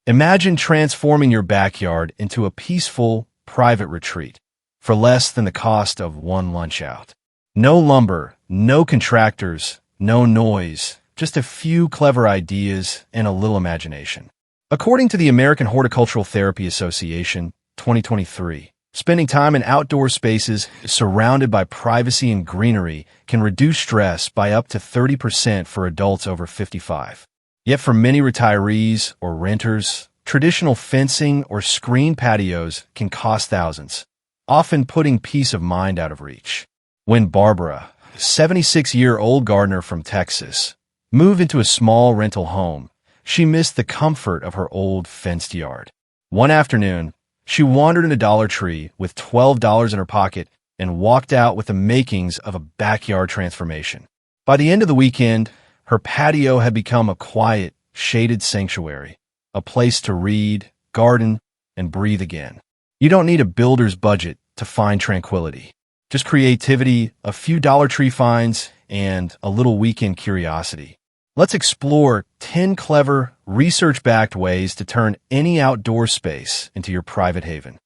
Imagine transforming your backyard into a peaceful, private retreat for less than the cost of one lunch out. No lumber, no contractors, no noise, just a few clever ideas and a little imagination. According to the American Horticultural Therapy Association, 2023, spending time in outdoor spaces surrounded by privacy and greenery can reduce stress by up to 30% for adults over 55. Yet for many retirees or renters, traditional fencing or screened patios can cost thousands, often putting peace of mind out of reach. When Barbara, a 76-year-old gardener from Texas, moved into a small rental home, she missed the comfort of her old fenced yard. One afternoon, she wandered in a Dollar Tree with $12 in her pocket and walked out with the makings of a backyard transformation. By the end of the weekend, her patio had become a quiet, shaded sanctuary, a place to read, garden, and breathe again. You don't need a builder's budget to find tranquility. Just creativity, a few Dollar Tree finds, and a little weekend curiosity. Let's explore 10 clever, research-backed ways to turn any outdoor space into your private haven.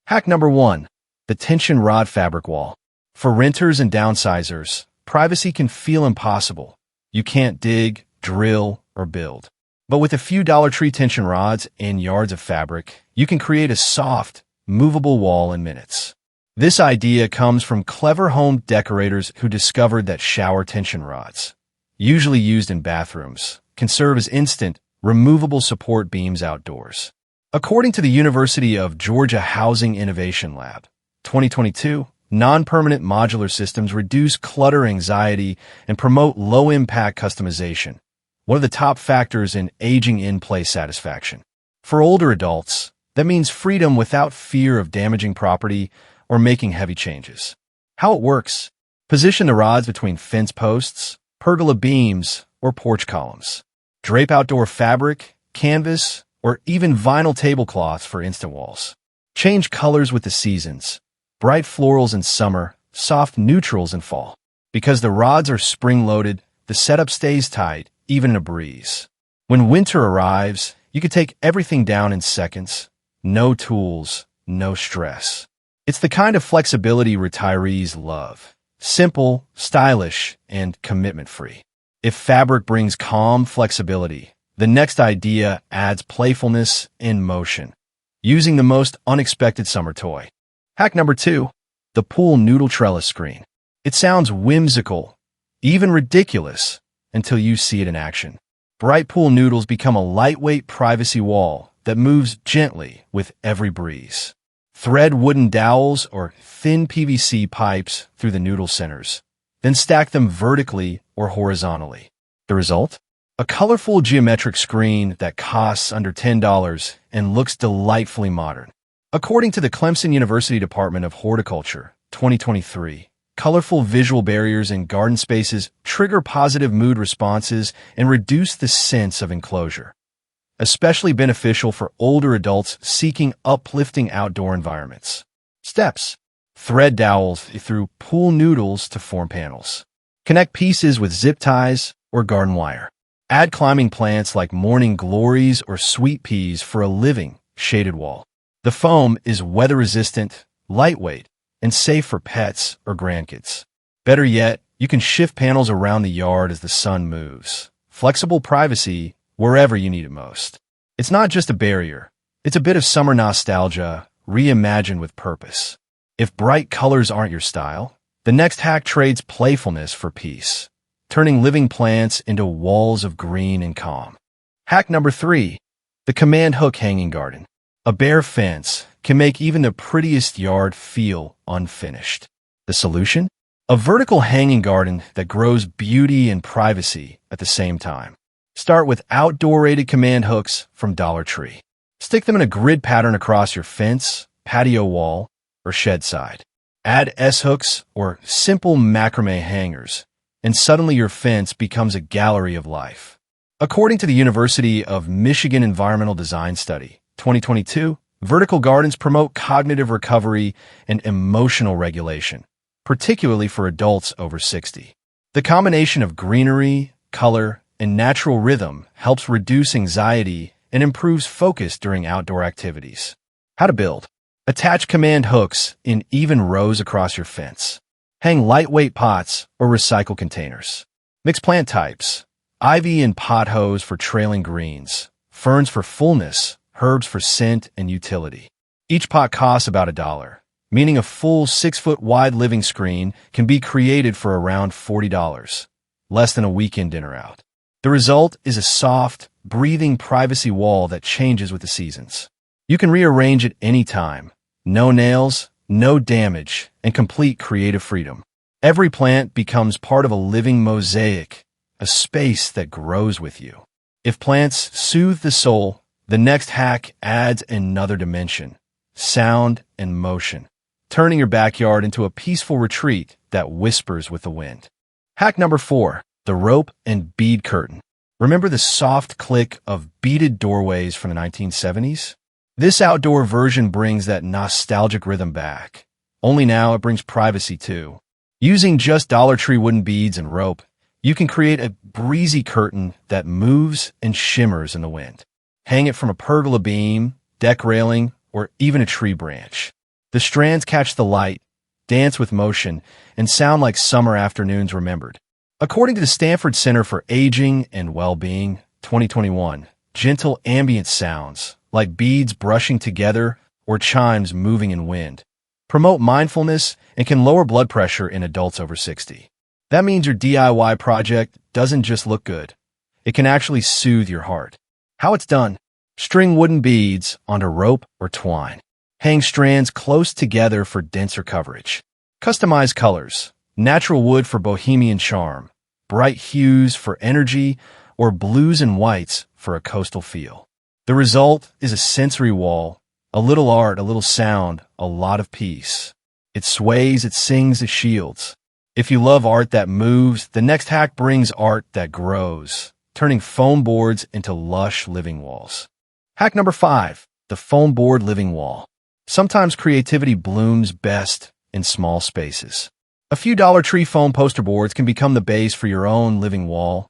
Hack number 1. The tension rod fabric wall. For renters and downsizers, privacy can feel impossible. You can't dig, drill, or build. But with a few Dollar Tree tension rods and yards of fabric, you can create a soft, movable wall in minutes. This idea comes from clever home decorators who discovered that shower tension rods, usually used in bathrooms, can serve as instant, removable support beams outdoors. According to the University of Georgia Housing Innovation Lab, 2022, non-permanent modular systems reduce clutter anxiety and promote low-impact customization, one of the top factors in aging in-place satisfaction. For older adults, that means freedom without fear of damaging property or making heavy changes. How it works: position the rods between fence posts, pergola beams, or porch columns. Drape outdoor fabric, canvas, or even vinyl tablecloths for instant walls. Change colors with the seasons. Bright florals in summer, soft neutrals in fall. Because the rods are spring-loaded, the setup stays tight, even in a breeze. When winter arrives, you can take everything down in seconds. No tools, no stress. It's the kind of flexibility retirees love. Simple, stylish, and commitment-free. If fabric brings calm flexibility, the next idea adds playfulness and motion, using the most unexpected summer toy. Hack number 2. The pool noodle trellis screen. It sounds whimsical, even ridiculous, until you see it in action. Bright pool noodles become a lightweight privacy wall that moves gently with every breeze. Thread wooden dowels or thin PVC pipes through the noodle centers, then stack them vertically or horizontally. The result? A colorful geometric screen that costs under $10 and looks delightfully modern. According to the Clemson University Department of Horticulture, 2023, colorful visual barriers in garden spaces trigger positive mood responses and reduce the sense of enclosure. Especially beneficial for older adults seeking uplifting outdoor environments. Steps: thread dowels through pool noodles to form panels. Connect pieces with zip ties or garden wire. Add climbing plants like morning glories or sweet peas for a living, shaded wall. The foam is weather-resistant, lightweight, and safe for pets or grandkids. Better yet, you can shift panels around the yard as the sun moves. Flexible privacy wherever you need it most. It's not just a barrier. It's a bit of summer nostalgia, reimagined with purpose. If bright colors aren't your style, the next hack trades playfulness for peace, turning living plants into walls of green and calm. Hack number 3. The command hook hanging garden. A bare fence can make even the prettiest yard feel unfinished. The solution? A vertical hanging garden that grows beauty and privacy at the same time. Start with outdoor-rated command hooks from Dollar Tree. Stick them in a grid pattern across your fence, patio wall, or shed side. Add S-hooks or simple macrame hangers, and suddenly your fence becomes a gallery of life. According to the University of Michigan Environmental Design Study, 2022, vertical gardens promote cognitive recovery and emotional regulation, particularly for adults over 60. The combination of greenery, color, and natural rhythm helps reduce anxiety and improves focus during outdoor activities. How to build. Attach command hooks in even rows across your fence. Hang lightweight pots or recycle containers. Mix plant types. Ivy and pothos for trailing greens. Ferns for fullness. Herbs for scent and utility. Each pot costs about $1, meaning a full 6-foot-wide living screen can be created for around $40, less than a weekend dinner out. The result is a soft, breathing privacy wall that changes with the seasons. You can rearrange it anytime. No nails, no damage, and complete creative freedom. Every plant becomes part of a living mosaic, a space that grows with you. If plants soothe the soul, the next hack adds another dimension: sound and motion, turning your backyard into a peaceful retreat that whispers with the wind. Hack number 4, the rope and bead curtain. Remember the soft click of beaded doorways from the 1970s? This outdoor version brings that nostalgic rhythm back. Only now it brings privacy too. Using just Dollar Tree wooden beads and rope, you can create a breezy curtain that moves and shimmers in the wind. Hang it from a pergola beam, deck railing, or even a tree branch. The strands catch the light, dance with motion, and sound like summer afternoons remembered. According to the Stanford Center for Aging and Well-Being, 2021, gentle ambient sounds, like beads brushing together or chimes moving in wind, promote mindfulness and can lower blood pressure in adults over 60. That means your DIY project doesn't just look good. It can actually soothe your heart. How it's done. String wooden beads onto rope or twine. Hang strands close together for denser coverage. Customize colors. Natural wood for bohemian charm. Bright hues for energy, or blues and whites for a coastal feel. The result is a sensory wall, a little art, a little sound, a lot of peace. It sways, it sings, it shields. If you love art that moves, the next hack brings art that grows, turning foam boards into lush living walls. Hack number 5, the foam board living wall. Sometimes creativity blooms best in small spaces. A few Dollar Tree foam poster boards can become the base for your own living wall,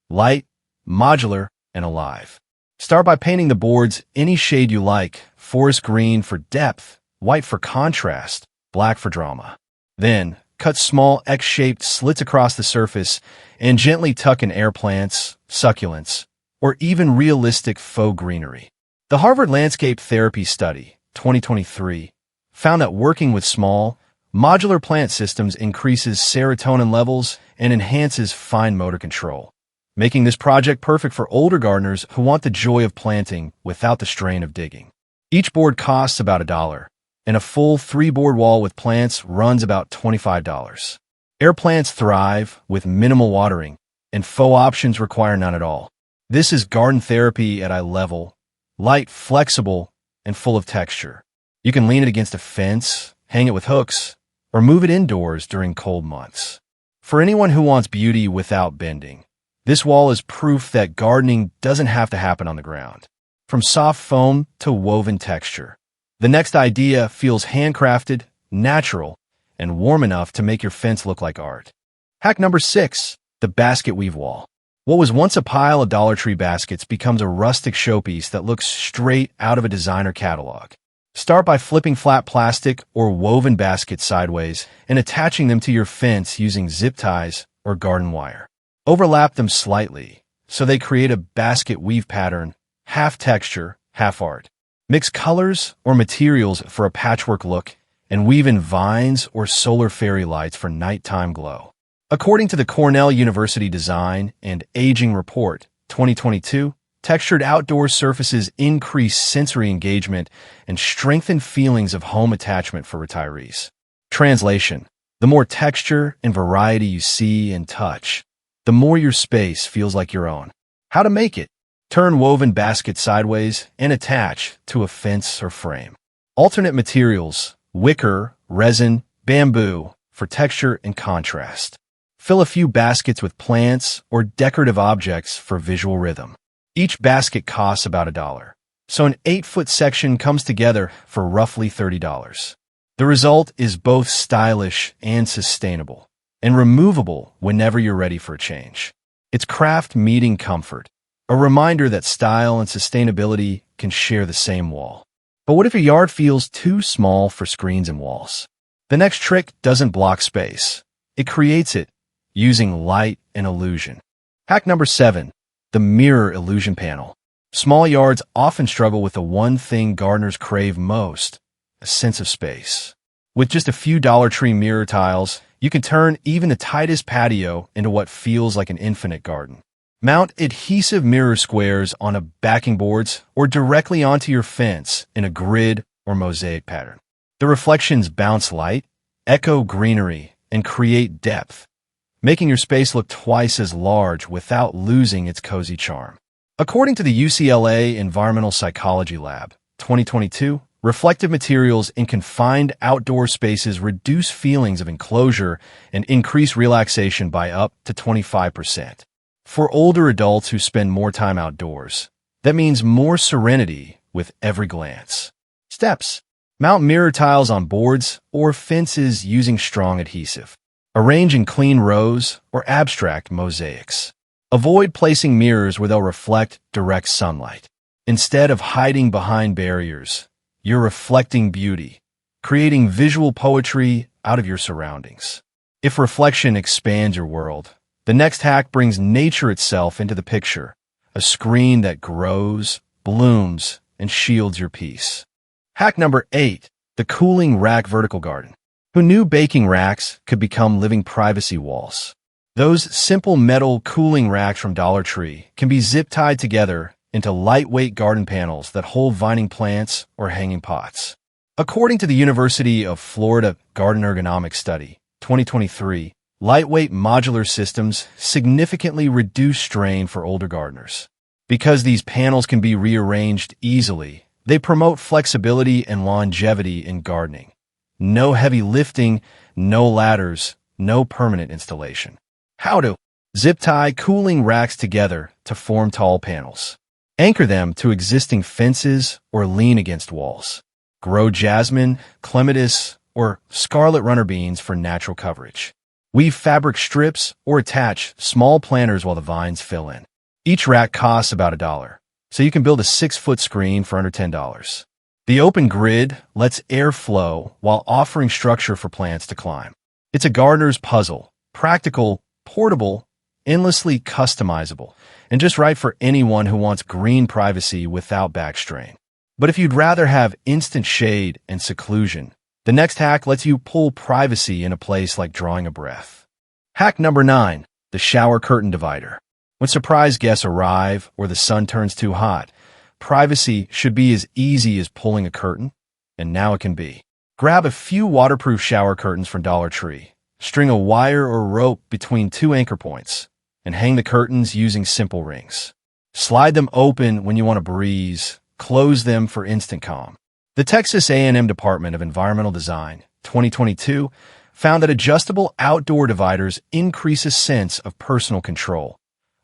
light, modular, and alive. Start by painting the boards any shade you like: forest green for depth, white for contrast, black for drama. Then, cut small X-shaped slits across the surface and gently tuck in air plants, succulents, or even realistic faux greenery. The Harvard Landscape Therapy Study, 2023, found that working with small, modular plant systems increases serotonin levels and enhances fine motor control, making this project perfect for older gardeners who want the joy of planting without the strain of digging. Each board costs about $1, and a full 3-board wall with plants runs about $25. Air plants thrive with minimal watering, and faux options require none at all. This is garden therapy at eye level, light, flexible, and full of texture. You can lean it against a fence, hang it with hooks, or move it indoors during cold months. For anyone who wants beauty without bending, this wall is proof that gardening doesn't have to happen on the ground. From soft foam to woven texture, the next idea feels handcrafted, natural, and warm enough to make your fence look like art. Hack number 6, the basket weave wall. What was once a pile of Dollar Tree baskets becomes a rustic showpiece that looks straight out of a designer catalog. Start by flipping flat plastic or woven baskets sideways and attaching them to your fence using zip ties or garden wire. Overlap them slightly so they create a basket weave pattern, half texture, half art. Mix colors or materials for a patchwork look and weave in vines or solar fairy lights for nighttime glow. According to the Cornell University Design and Aging Report, 2022, textured outdoor surfaces increase sensory engagement and strengthen feelings of home attachment for retirees. Translation: the more texture and variety you see and touch, the more your space feels like your own. How to make it? Turn woven basket sideways and attach to a fence or frame. Alternate materials: wicker, resin, bamboo for texture and contrast. Fill a few baskets with plants or decorative objects for visual rhythm. Each basket costs about $1, so an 8-foot section comes together for roughly $30. The result is both stylish and sustainable, and removable whenever you're ready for a change. It's craft meeting comfort. A reminder that style and sustainability can share the same wall. But what if your yard feels too small for screens and walls? The next trick doesn't block space. It creates it using light and illusion. Hack number 7, the mirror illusion panel. Small yards often struggle with the one thing gardeners crave most, a sense of space. With just a few Dollar Tree mirror tiles, you can turn even the tightest patio into what feels like an infinite garden. Mount adhesive mirror squares on a backing boards or directly onto your fence in a grid or mosaic pattern. The reflections bounce light, echo greenery, and create depth, making your space look twice as large without losing its cozy charm. According to the UCLA Environmental Psychology Lab, 2022, reflective materials in confined outdoor spaces reduce feelings of enclosure and increase relaxation by up to 25%. For older adults who spend more time outdoors, that means more serenity with every glance. Steps: mount mirror tiles on boards or fences using strong adhesive. Arrange in clean rows or abstract mosaics. Avoid placing mirrors where they'll reflect direct sunlight. Instead of hiding behind barriers, you're reflecting beauty, creating visual poetry out of your surroundings. If reflection expands your world, the next hack brings nature itself into the picture, a screen that grows, blooms, and shields your peace. Hack number 8, the cooling rack vertical garden. Who knew baking racks could become living privacy walls? Those simple metal cooling racks from Dollar Tree can be zip-tied together into lightweight garden panels that hold vining plants or hanging pots. According to the University of Florida Garden Ergonomics Study, 2023, lightweight modular systems significantly reduce strain for older gardeners. Because these panels can be rearranged easily, they promote flexibility and longevity in gardening. No heavy lifting, no ladders, no permanent installation. How to zip tie cooling racks together to form tall panels. Anchor them to existing fences or lean against walls. Grow jasmine, clematis, or scarlet runner beans for natural coverage. Weave fabric strips or attach small planters while the vines fill in. Each rack costs about $1, so you can build a 6-foot screen for under $10. The open grid lets air flow while offering structure for plants to climb. It's a gardener's puzzle, practical, portable, endlessly customizable, and just right for anyone who wants green privacy without back strain. But if you'd rather have instant shade and seclusion, the next hack lets you pull privacy in a place like drawing a breath. Hack number 9, the shower curtain divider. When surprise guests arrive or the sun turns too hot, privacy should be as easy as pulling a curtain, and now it can be. Grab a few waterproof shower curtains from Dollar Tree, string a wire or rope between 2 anchor points, and hang the curtains using simple rings. Slide them open when you want to breeze, close them for instant calm. The Texas A&M Department of Environmental Design, 2022, found that adjustable outdoor dividers increase a sense of personal control,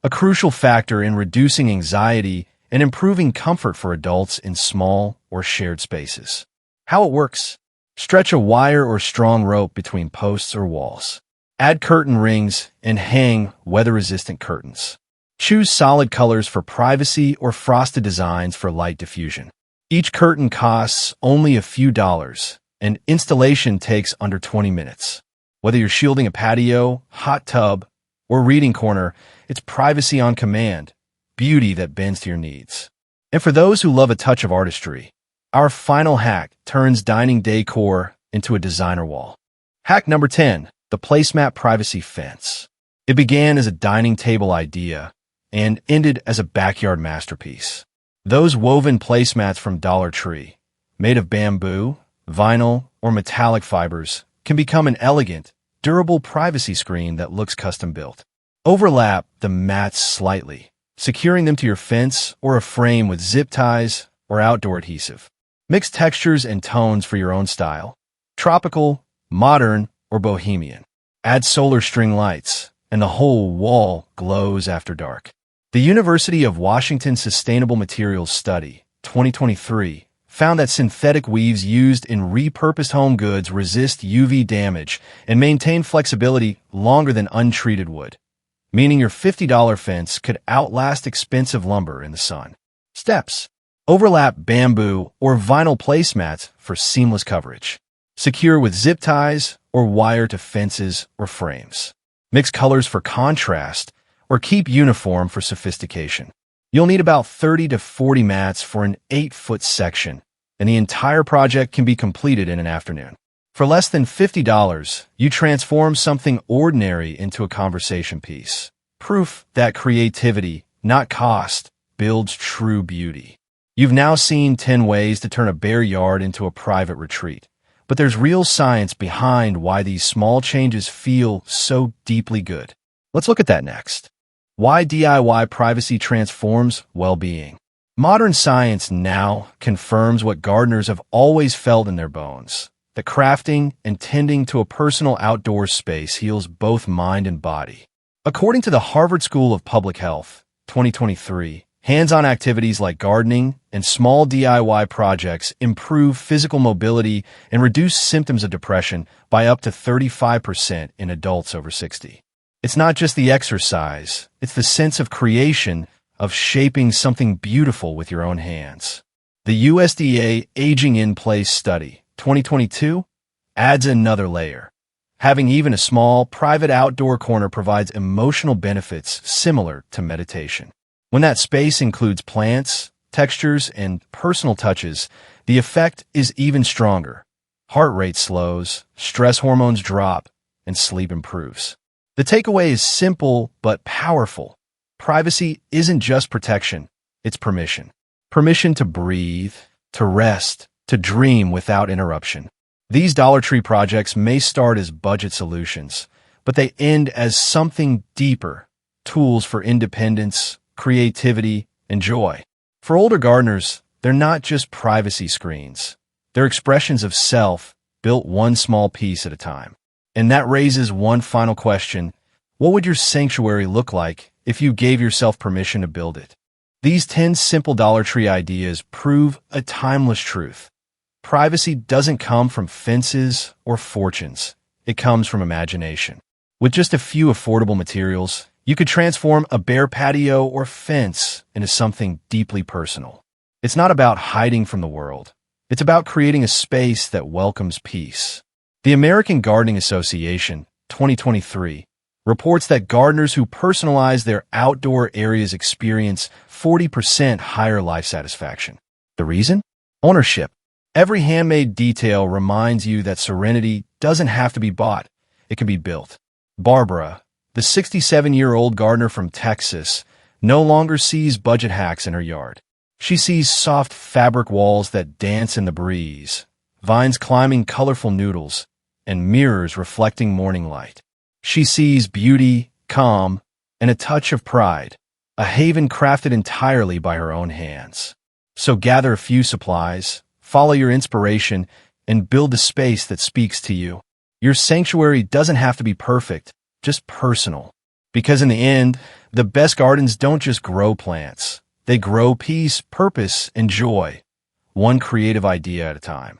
a crucial factor in reducing anxiety and improving comfort for adults in small or shared spaces. How it works: stretch a wire or strong rope between posts or walls. Add curtain rings and hang weather-resistant curtains. Choose solid colors for privacy or frosted designs for light diffusion. Each curtain costs only a few dollars, and installation takes under 20 minutes. Whether you're shielding a patio, hot tub, or reading corner, it's privacy on command, beauty that bends to your needs. And for those who love a touch of artistry, our final hack turns dining decor into a designer wall. Hack number 10, the placemat privacy fence. It began as a dining table idea and ended as a backyard masterpiece. Those woven placemats from Dollar Tree, made of bamboo, vinyl, or metallic fibers, can become an elegant, durable privacy screen that looks custom-built. Overlap the mats slightly, securing them to your fence or a frame with zip ties or outdoor adhesive. Mix textures and tones for your own style: tropical, modern, or bohemian. Add solar string lights, and the whole wall glows after dark. The University of Washington Sustainable Materials Study, 2023, found that synthetic weaves used in repurposed home goods resist UV damage and maintain flexibility longer than untreated wood, meaning your $50 fence could outlast expensive lumber in the sun. Steps: overlap bamboo or vinyl placemats for seamless coverage. Secure with zip ties or wire to fences or frames. Mix colors for contrast or keep uniform for sophistication. You'll need about 30 to 40 mats for an 8-foot section, and the entire project can be completed in an afternoon. For less than $50, you transform something ordinary into a conversation piece. Proof that creativity, not cost, builds true beauty. You've now seen 10 ways to turn a bare yard into a private retreat, but there's real science behind why these small changes feel so deeply good. Let's look at that next. Why DIY privacy transforms well-being. Modern science now confirms what gardeners have always felt in their bones: that crafting and tending to a personal outdoor space heals both mind and body. According to the Harvard School of Public Health, 2023, hands-on activities like gardening and small DIY projects improve physical mobility and reduce symptoms of depression by up to 35% in adults over 60. It's not just the exercise, it's the sense of creation, of shaping something beautiful with your own hands. The USDA Aging in Place Study, 2022, adds another layer. Having even a small, private outdoor corner provides emotional benefits similar to meditation. When that space includes plants, textures, and personal touches, the effect is even stronger. Heart rate slows, stress hormones drop, and sleep improves. The takeaway is simple but powerful. Privacy isn't just protection, it's permission. Permission to breathe, to rest, to dream without interruption. These Dollar Tree projects may start as budget solutions, but they end as something deeper: tools for independence, creativity, and joy. For older gardeners, they're not just privacy screens. They're expressions of self, built one small piece at a time. And that raises one final question: what would your sanctuary look like if you gave yourself permission to build it? These 10 simple Dollar Tree ideas prove a timeless truth. Privacy doesn't come from fences or fortunes. It comes from imagination. With just a few affordable materials, you could transform a bare patio or fence into something deeply personal. It's not about hiding from the world. It's about creating a space that welcomes peace. The American Gardening Association, 2023, reports that gardeners who personalize their outdoor areas experience 40% higher life satisfaction. The reason? Ownership. Every handmade detail reminds you that serenity doesn't have to be bought. It can be built. Barbara, the 67-year-old gardener from Texas, no longer sees budget hacks in her yard. She sees soft fabric walls that dance in the breeze, vines climbing colorful noodles, and mirrors reflecting morning light. She sees beauty, calm, and a touch of pride, a haven crafted entirely by her own hands. So gather a few supplies, follow your inspiration, and build a space that speaks to you. Your sanctuary doesn't have to be perfect, just personal. Because in the end, the best gardens don't just grow plants. They grow peace, purpose, and joy, one creative idea at a time.